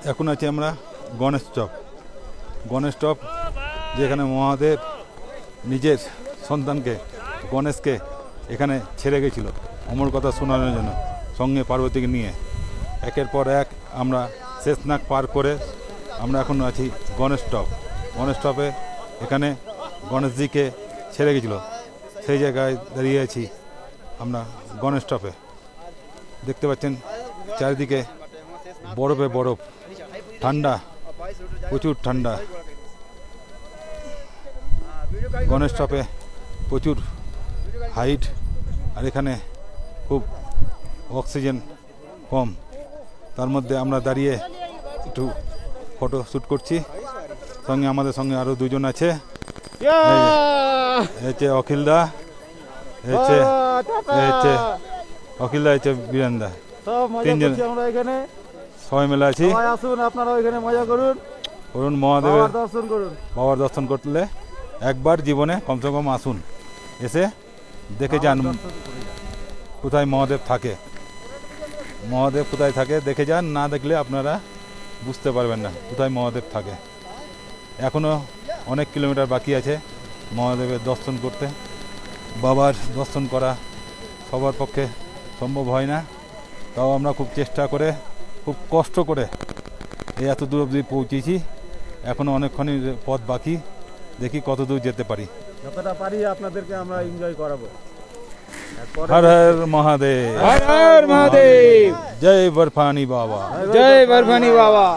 এখন আছি আমরা গণেশ টপ, যেখানে মহাদেব নিজের সন্তানকে গণেশকে এখানে ছেড়ে গেছিল অমর কথা শোনানোর জন্য, সঙ্গে পার্বতীকে নিয়ে। একের পর এক আমরা শেষনাগ পার করে আমরা এখন আছি গণেশ টপে। এখানে গণেশজিকে ছেড়ে গেছিল, সেই জায়গায় দাঁড়িয়ে আছি আমরা গণেশ টপে। দেখতে পাচ্ছেন চারিদিকে বরফে বরফ, ঠান্ডা, প্রচুর ঠান্ডা। গণেশ টপে প্রচুর হাইট, আর এখানে খুব অক্সিজেন কম। তার মধ্যে আমরা দাঁড়িয়ে একটু ফটো শ্যুট করছি। আমাদের সঙ্গে আরও দুজন আছে, অখিলদা, বীরেনদা, তিনজন সবাই মিলে আছি। আপনারা এখানে মজা করুন, মহাদেবের দর্শন করুন। বাবার দর্শন করলে একবার জীবনে কমসে কম আসুন, এসে দেখে যান কোথায় মহাদেব থাকে। দেখে যান, না দেখলে আপনারা বুঝতে পারবেন না কোথায় মহাদেব থাকে। এখনও অনেক কিলোমিটার বাকি আছে মহাদেবের দর্শন করতে। বাবার দর্শন করা সবার পক্ষে সম্ভব হয় না, তাও আমরা খুব চেষ্টা করে, খুব কষ্ট করে এত দূর অবধি পৌঁছেছি। এখনও অনেকক্ষণই পথ বাকি, দেখি কত দূর যেতে পারি। যতটা পারি আপনাদেরকে আমরা এনজয় করাবো। হর হর মহাদেব, হর হর মহাদেব, জয় বরফানি বাবা। জয় বরফানি বাবা।